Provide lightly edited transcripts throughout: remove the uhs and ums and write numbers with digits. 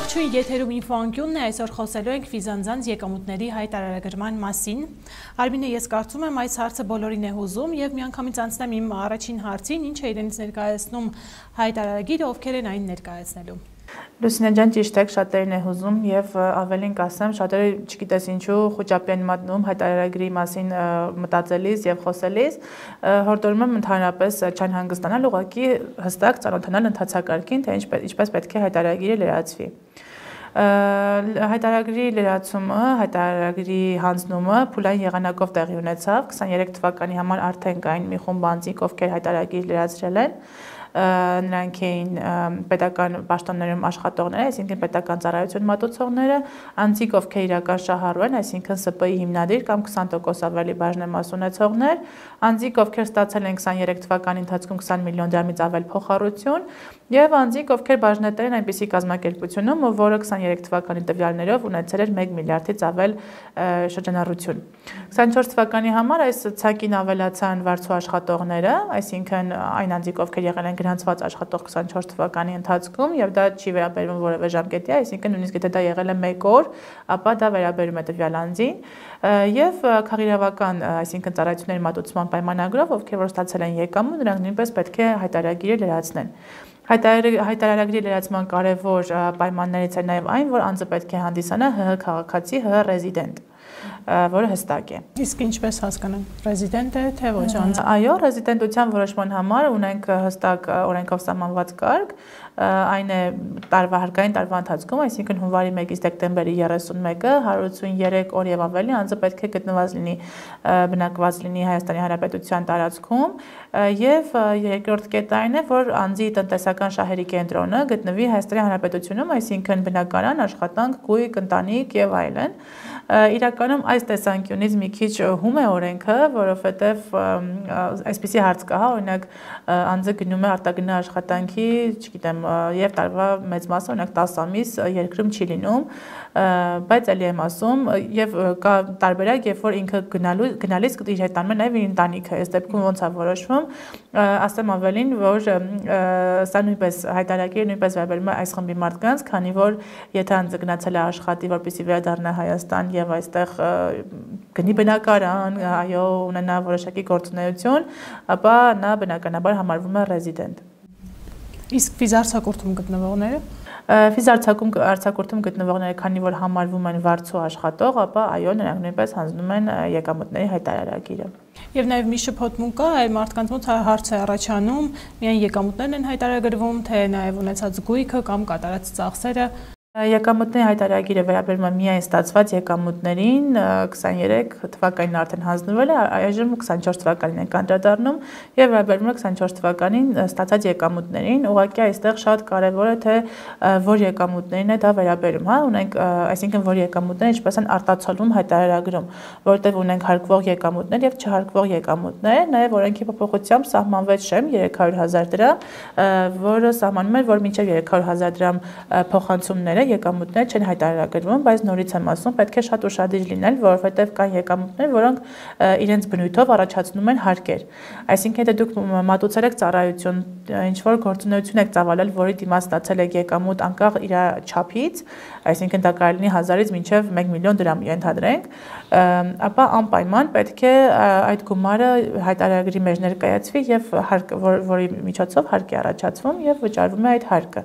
Ողջույն, եթերում ինֆոանկյունն է, այսօր խոսելու ենք վիզանձանց եկամուտների հայտարարագրման մասին։ Արմինե, ես կարծում եմ այս հարցը բոլորին է հուզում եւ միանգամից անցնեմ իմ առաջին հարցին, ինչ է իրենից ներկայացնում հայտարարագիրը, ովքեր են այն ներկայացնելու։ Լուսինե ջան, ճիշտ եք, շատերին է հուզում եւ ավելին կասեմ, շատերը չգիտես ինչու խոճապի են մատնում հայտարարագրի մասին մտածելիս եւ խոսելիս, հորդորում եմ ընդհանրապես չան հանգստանալ, ուղղակի հստակ ծանոթանալ ընթացակարգին, թե ինչպես պետք է հայտարարագիրը լրացվի։ Հայտարարագրի լրացումը, հայտարարագրի հանձնումը փուլային եղանակով տեղի ունեցավ 23 թվականի համար արդեն կային մի խումբ անձինք, ովքեր հայտարարագիր լրացրել են նրանք էին պետական պաշտոններում աշխատողները, այսինքն պետական ծառայություն մատուցողները, անձինք, ովքեր իրական շահառու են, այսինքն ՍՊ-ի հիմնադիր կամ 20% ավելի բաժնեմաս ունեցողներ, անձինք, ովքեր ստացել են 23 թվականի ընթացքում 20 միլիոն դրամից ավել փոխառություն, եւ անձինք, ովքեր բաժնետեր են այնպիսի կազմակերպությունում, որը 23 թվականի տվյալներով ունեցել էր 1 միլիարդից ավել շրջանառություն։ 24 թվականի համար այս ցակին ավելացան վարձու աշխատողները, այսինքն այն անձինք, ովքեր եղել են գրանցված աշխատող 24 թվականի ընթացքում եւ դա չի վերաբերվում որևէ ժամկետի, այսինքն նույնիսկ եթե դա եղել է 1 օր, ապա դա վերաբերում է տվյալ անձին եւ քաղաքական, այսինքն ծառայությունների մատուցման պայմանագրով, ովքեր որ ստացել են եկամուտ, նրանք նույնպես պետք է հայտարարագիրը լրացնեն։ Հայտարարագրի լրացման կարևոր պայմաններից է նաեւ այն, որ անձը պետք է հանդիսանա ՀՀ քաղաքացի, ՀՀ ռեզիդենտ, որը հստակ է։ Իսկ ինչպես հասկանամ, ռեզիդենտ է, թե ոչ անձը։ Այո, ռեզիդենտության որոշման համար ունենք հստակ օրենքով սահմանված կարգ, այն է հարկային տարվա ընթացքում, այսինքն հունվարի 1-ից դեկտեմբերի 31-ը 183 օր եւ ավելի անձը պետք է գտնված լինի, բնակված լինի Հայաստանի Հանրապետության տարածքում եւ երկրորդ կետը այն է, որ անձի տնտեսական շահերի կենտրոնը գտնվի Հայաստանի Հանրապետությունում, այսինքն բնակարան, աշխատանք, գույք, ընտանիք եւ այլն։ Իրականում այս տեսանկյունից մի քիչ հում է օրենքը, որովհետև այսպիսի հարց կա, օրինակ անձը գնում է արտագնա աշխատանքի, չգիտեմ, եւ տարվա մեծ մասը օրինակ 10 ամիս երկրում չի լինում, բայց ելի եմ ասում, եւ կա տարբերակ, երբ որ ինքը գնալիս իր հետ տանում է նաեւ իր ընտանիքը, այս դեպքում ոնց է որոշվում, ասեմ ավելին, որ սա նույնպես հայտարարագիրը նույնպես վերաբերում է այս խմբի մարդկանց, քանի որ եթե անձը գնացել է աշխատի, որպեսզի վերադառնա Հայաստան եւ այստեղ գնի բնակարան, այո, ունենա որոշակի գործունեություն, ապա նա բնականաբար համարվում է ռեզիդենտ։ Իսկ վիզարցակուրդում գտնվողները Վիզարցակուրդում գտնվողները, քանի որ համարվում են վարձու աշխատող, ապա այո, նրանք նույնպես հանձնում են եկամուտների հայտարարագիրը։ Եվ նաև մի շփոթում կա, այլ մարդկանց մոտ հարց է առաջանում, միայն եկամուտներն են հայտարարագրվում, թե նաև ունեցած գույքը կամ կատարած ծախսերը։ Եկամուտների հայտարարագիրը վերաբերում է միայն ստացված եկամուտներին, 23 թվականին արդեն հանձնվել է, այժմ 24 թվականին են կանդրադառնում եւ վերաբերում է 24 թվականին ստացած եկամուտներին, ուղղակի այստեղ շատ կարեւոր է թե որ եկամուտներին է դա վերաբերում, հա, ունենք, այսինքն որ եկամուտները ինչպես են արտացոլվում հայտարարագրում, որտեղ ունենք հարկվող եկամուտներ եւ չհարկվող եկամուտներ, նաեւ օրենքի փոփոխությամբ սահմանվեց շեմ 300,000 դրամ, որը սահմանում էր, որ մինչեւ 300,000 դրամ փոխանցումները եկամուտներ չեն հայտարարագրվում, բայց նորից եմ ասում, պետք է շատ ուշադիր լինել, որովհետև կան եկամուտներ, որոնք իրենց բնույթով առաջացնում են հարկեր։ Այսինքն, եթե դուք մատուցել եք ծառայություն, ինչ որ գործունեություն եք ծավալել, որի դիմաց ստացել եք եկամուտ անկախ իր չափից, այսինքն դա կարելի լինի 1000-ից մինչև 1 միլիոն դրամ ենթադրենք, ապա անպայման պետք է այդ գումարը հայտարարագրի մեջ ներկայացվի եւ որի միջոցով հարկ է առաջացվում եւ վճարվում է այդ հարկը։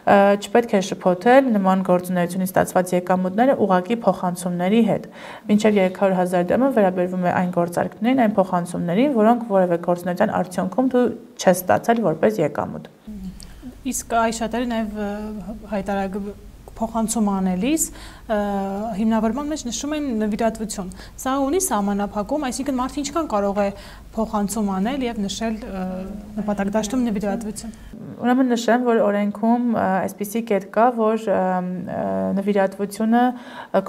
Չպետք է շփոթել նման գործունեությունից ստացված եկամուտները ուղղակի փոխանցումների հետ։ Մինչև 300,000 դրամը վերաբերվում է այն գործարքներին, այն փոխանցումներին, որոնք որևէ գործունեության արդյունքում դու չես ստացել որպես եկամուտ։ Իսկ այ շատերը նաև հայտարարագրում փոխանցում անելիս հիմնավորման մեջ նշում են նվիրատվություն։ Սա ունի սահմանափակում, այսինքն մարդը ինչքան կարող է փոխանցում անել եւ նշել նպատակդաշտում նվիրատվություն։ Ուրեմն նշեմ, որ օրենքում այսպիսի կետ կա, որ նվիրատվությունը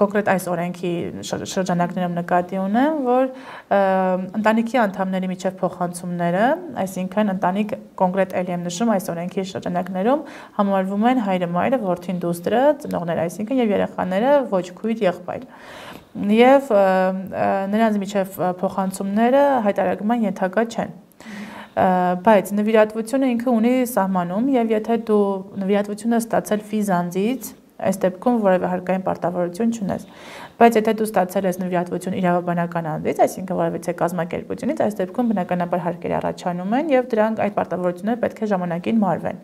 կոնկրետ այս օրենքի շրջանակներում նկատի ունեմ, որ ընտանիքի անդամների միջև փոխանցումները, այսինքն ընտանիք կոնկրետ ելի եմ նշում այս օրենքի շրջանակներում համարվում են հայրը, մայրը, որդին, դուստրը, ծնողները, այսինքն եւ երեխաները ոչ քույր, եղբայր։ Եվ նրանց միջև փոխանցումները հայտարարման ենթակա չեն։ Բայց նվիրատվությունը ինքը ունի սահմանում եւ եթե դու նվիրատվությունը ստացել ֆիզանձից, Այս դեպքում որևէ հարկային պարտավորություն չունես։ Բայց եթե դու ստացել ես նվիրատվություն իրավաբանական անձից, այսինքն որևէ կազմակերպությունից, այս դեպքում բնականաբար հարկեր առաջանում են եւ դրանք այդ պարտավորությունները պետք է ժամանակին մարվեն։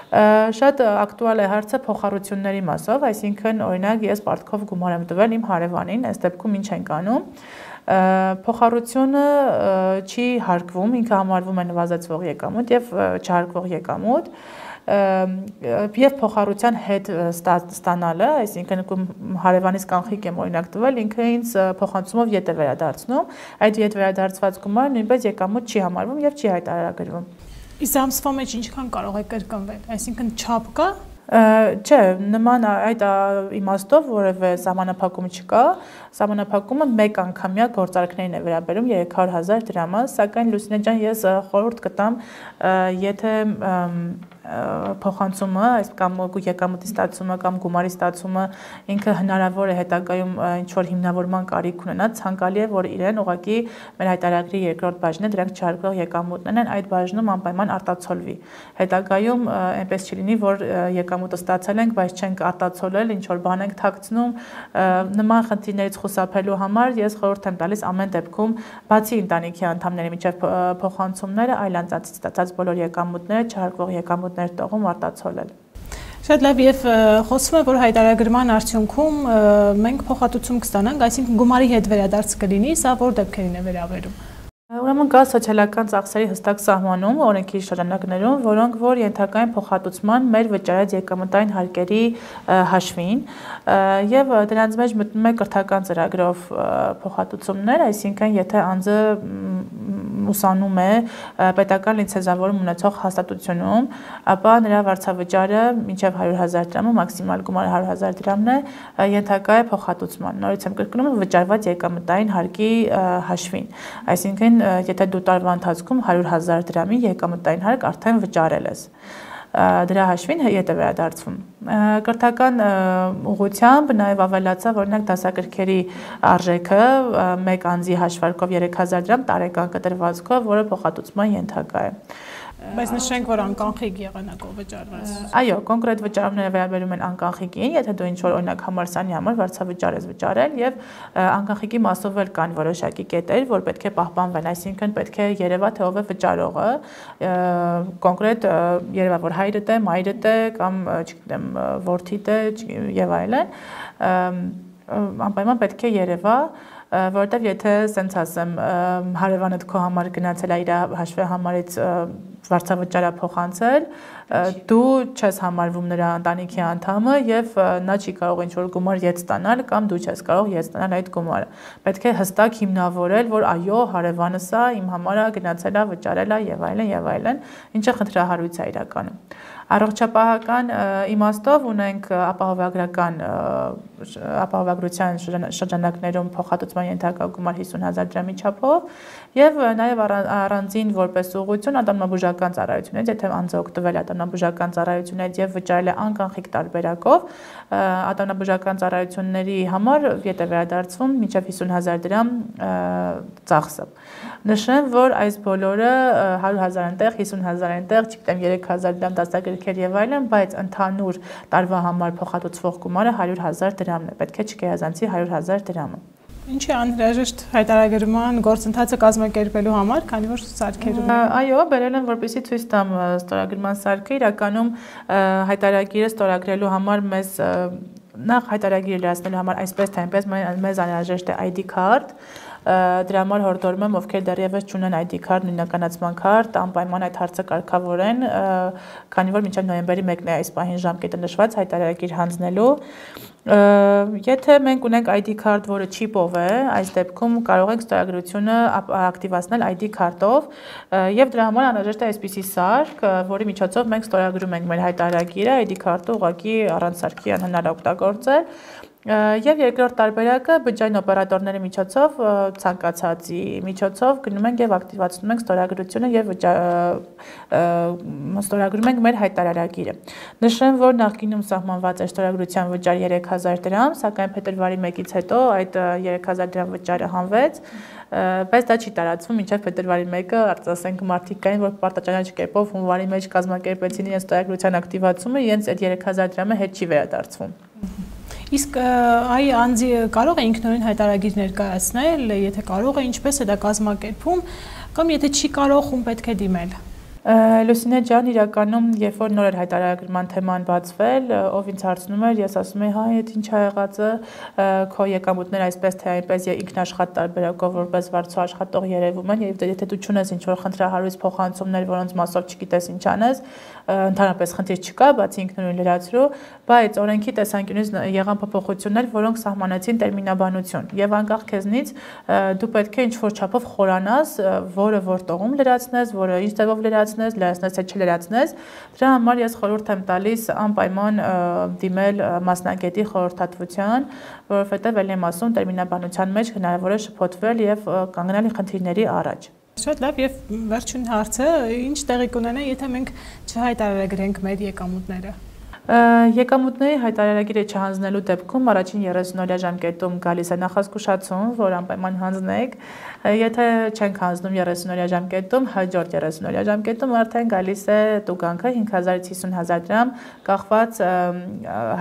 Շատ ակտուալ է հարցը փոխառությունների մասով, այսինքն օրինակ ես պարտքով գումար եմ տվել իմ հարևանին, այս դեպքում ինչ ենք անում։ Փոխառությունը չի հարկվում, ինքը համարվում է նվազեցվող եկամուտ եւ չհարկվող եկամուտ եւ փոխառության հետ ստանալը, այսինքն հարևանից կանխիկ եմ օրինակ տվել, ինքը ինձ փոխանցումով ետ է վերադարձնում, այդ ետ վերադարձված գումարը նույնպես եկամուտ չի համարվում եւ չի հայտարարագրվում։ Իսկ ամսվա մեջ ինչքան կարող է կրկնվել, այսինքն չափ կա։ Չէ, նման այդ իմաստով որևէ սահմանափակում չկա, սահմանափակումը մեկ անգամյա գործարքներին է վերաբերում 300,000 դրամը, սակայն Լուսինե ջան, ես խորհուրդ կտամ, եթե փոխանցումը, այս կամ եկամուտի ստացումը կամ գումարի ստացումը ինքը հնարավոր է հետագայում ինչ որ հիմնավորման կարիք ունենա, ցանկալի է որ իրեն ուղղակի մեր հայտարարագրի երկրորդ բաժինը դրանք չհարկվող եկամուտներն են, այդ բաժնում անպայման արտացոլվի։ Հետագայում այնպես չի լինի, որ եկամուտը ստացել ենք, բայց չենք արտացոլել, ինչ որ բան ենք թաքցնում, նման խնդիրներից խուսափելու համար ես խորհուրդ եմ տալիս ամեն դեպքում բացի ընտանիքի անդամների միջև փոխանցումները, այլ անձանցից ստացած բոլոր եկամուտները, չհարկվող եկամուտներ տողում արտացոլել։ Շատ լավ, եւ խոսվում է, որ հայտարարագրման արդյունքում մենք փոխհատուցում կստանանք, այսինքն գումարի հետ վերադարձ կլինի, սա որ դեպքերին է վերաբերում։ Ուրեմն կա սոցիալական ծախսերի հստակ սահմանում օրենքի շրջանակներում, որոնք որ ենթակա են փոխհատուցման մեր վճարած եկամտային հարկերի հաշվին, եւ դրանց մեջ մտնում է կրթական ծրագրով փոխհատուցումներ, այսինքն եթե անձը ուսանում է պետական լիցենզավորում ունեցող հաստատությունում, ապա նրա վարձավճարը մինչև 100,000 դրամը, մաքսիմալ գումարը 100,000 դրամն է, ենթակա է փոխհատուցման։ Նորից եմ կրկնում, վճարված եկամտային հարկի հաշվին, այսինքն եթե դու տարվա ընթացքում 100,000 դրամի եկամտային հարկ արդեն վճարել ես, դրա հաշվին ետ է վերադարձվում։ Կրթական ուղղությամբ նաև ավելացավ օրինակ դասագրքերի արժեքը մեկ անձի հաշվարկով 3,000 դրամ տարեկան կտրվածքով, որը փոխհատուցման ենթակա է։ Բայց նշենք, որ անկանխիկ եղանակով վճարված։ Այո, կոնկրետ վճարումները վերաբերում են անկանխիկին, եթե դու ինչ-որ օրինակ համալսարանի համար վարձավճար ես վճարել եւ անկանխիկի մասով էլ կան որոշակի կետեր, որ պետք է պահպանվեն, այսինքն պետք է երևա թե ով է վճարողը, կոնկրետ երևա որ հայրդ է, մայրդ է կամ չգիտեմ որդիդ է եւ այլն, անպայման պետք է երևա, որովհետև եթե սենց ասեմ հարևանդ քո համար գնացել է իր հաշվի համարից վարձավճարա փոխանցել, դու չես համարվում նրա ընտանիքի անդամը եւ նա չի կարող ինչ-որ գումար ետ ստանալ կամ դու չես կարող ետ ստանալ այդ գումարը։ Պետք է հստակ հիմնավորել, որ այո, հարևանս է, իմ համար է գնացել է, վճարել է եւ այլն, ինչը խնդրահարույց է իրականում։ Առողջապահական իմաստով ունենք ապահովագրության շրջանակներում փոխհատուցման ենթակա գումար 50,000 դրամի չափով եւ նաեւ առանձին որպես ուղղություն ատամնաբուժական ծառայությունից, եթե անձը օգտվել է ատամնաբուժական ծառայությունից եւ վճարել է անկանխիկ տարբերակով, ատամնաբուժական ծառայությունների համար ետ է վերադարձվում մինչեւ 50,000 դրամ ծախսը։ Նշեմ, որ այս բոլորը 100,000 այնտեղ, 50,000 այնտեղ, չգիտեմ 3,000 դրամ դասագրքեր եւ այլն, բայց ընդհանուր տարվա համար փոխհատուցվող գումարը 100,000 դրամն է, պետք է չգերազանցի 100,000 դրամը։ Ինչ է անհրաժեշտ հայտարարագրման գործընթացը կազմակերպելու համար, քանի որ սարքերում Այո, բերել եմ որպեսզի ցույց տամ ստորագրման սարքը, իրականում հայտարարագիրը ստորագրելու համար մեզ նախ հայտարարագիրը լրացնելու համար այսպես թե այնպես մեզ անհրաժեշտ է ID card, դրա համար հորդորում եմ, ովքեր դեռևս չունեն ID card, նույնականացման քարտ, անպայման այդ հարցը կարգավորեն, քանի որ մինչև նոյեմբերի 1-ն է այս պահին ժամկետը նշված հայտարարագիր հանձնելու։ Եթե մենք ունենք ID card, որը չիպով է, այս դեպքում կարող ենք ստորագրությունը ակտիվացնել ID card-ով եւ դրա համար անհրաժեշտ է այսպիսի սարք, որի միջոցով մենք ստորագրում ենք մեր հայտարարագիրը, ID card-ը ուղղակի առանց սարքի անհնար օգտագործել։ Եվ երկրորդ տարբերակը բջջային օպերատորների միջոցով ցանկացածի միջոցով գնում ենք եւ ակտիվացնում ենք ստորագրությունը եւ ստորագրում ենք մեր հայտարարագիրը։ Նշեմ, որ նախկինում սահմանված էր ստորագրության վճար 3000 դրամ, սակայն փետրվարի 1-ից հետո այդ 3000 դրամ վճարը հանվեց, բայց դա չի տարածվում մինչև փետրվարի 1-ը, ասենք մարդիկ կային, որ պարտաճանաչ կերպով հունվարի մեջ կազմակերպեցին իրենց ստորագրության ակտիվացումը, իրենց այդ 3000 դրամը հետ չի վերադարձվում։ Իսկ այ անձի կարող է ինքնուրույն հայտարարագիր ներկայացնել, եթե կարող է, ինչպես է դա կազմակերպվում, կամ եթե չի կարող, ում պետք է դիմել։ Լուսինե ջան, իրականում, երբ որ նոր էր հայտարարագրման թեման բացվել, ով ինձ հարցնում էր, ես ասում եի, հա, այդ ինչ ա եղածը, քո եկամուտները այսպես թե այնպես ինքնաշխատ տարբերակով որպես վարձու աշխատող երևում են, եւ եթե դու չունես ինչ-որ խնդրահարույց փոխանցումներ, որոնց մասով չգիտես ինչ անես, ընդհանրապես խնդիր չկա, բացի ինքնուրույն լրացրու, բայց օրենքի տեսանկյունից եղան փոփոխություններ, որոնք սահմանեցին տերմինաբանություն, եւ անկախ քեզնից դու պետք է ինչ-որ չափով խորանաս, որը որ տողում լրացնես, որը ինչ ձևով լրացնես, լրացնես թե չլրացնես, դրա համար ես խորհուրդ եմ տալիս անպայման դիմել մասնագետի խորհրդատվության, որովհետև ել եմ ասում տերմինաբանության մեջ հնարավոր է շփոթվել եւ կանգնել խնդիրների առաջ։ Շատ լավ, եւ վերջին հարցը, ինչ տեղի կունենա, եթե մենք չհայտարարագրենք մեր եկամուտները։ Եկամուտների հայտարարագիրը չհանձնելու դեպքում առաջին 30-օրյա ժամկետում գալիս է նախազգուշացում, որ անպայման հանձնեք, եթե չենք հանձնում 30-օրյա ժամկետում, հաջորդ 30-օրյա ժամկետում արդեն գալիս է տուգանքը 5000-ից 50000 դրամ, կախված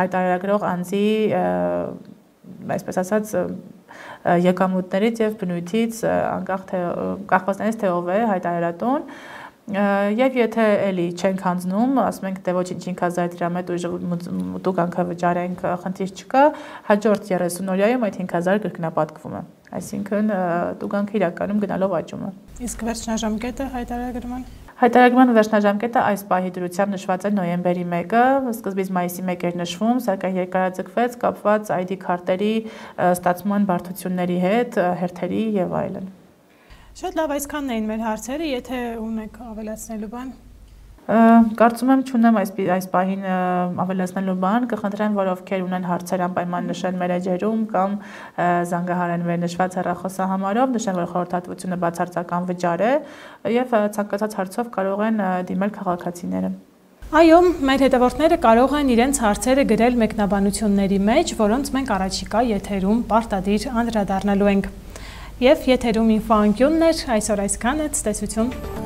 հայտարարագրող անձի, այսպես ասած, եկամուտներից եւ բնույթից, անկախ թե կախվածներից թե ով է հայտարարատուն, եւ եթե էլի չենք հանձնում, ասում ենք դե ոչինչ 5000 դրամ է տուգանքը վճարենք, խնդիր չկա, հաջորդ 30-օրյայում այդ 5000 կրկնապատկվում է, այսինքն տուգանքը իրականում գնալով աճում է։ Իսկ վերջնաժամկետը հայտարարագրման Հայտարարման վերջնաժամկետը այս պահի դրությամբ նշված է նոյեմբերի 1-ը, սկզբից մայիսի 1 էր նշվում, սակայն երկարաձգվեց կապված ID քարտերի ստացման բարդությունների հետ, հերթերի եւ այլն։ Շատ լավ, այսքանն էին մեր հարցերը, եթե ունեք ավելացնելու բան։ Կարծում եմ չունեմ այս պահին ավելացնելու բան, կխնդրեմ, որ ովքեր ունեն հարցեր անպայման նշեն մեր էջերում կամ զանգահարեն մեր նշված հեռախոսահամարով, նշեն, որ խորհրդատվությունը բացարձական վճար է եւ ցանկացած հարցով կարող են դիմել քաղաքացիները։ Այո, մեր հետևորդները կարող են իրենց հարցերը գրել մեկնաբանությունների մեջ, որոնց մենք առաջիկա եթերում պարտադիր անդրադառնալու ենք։ Եվ եթերում ինֆոանկյունն էր, այսօր այսքանը, ցտեսություն։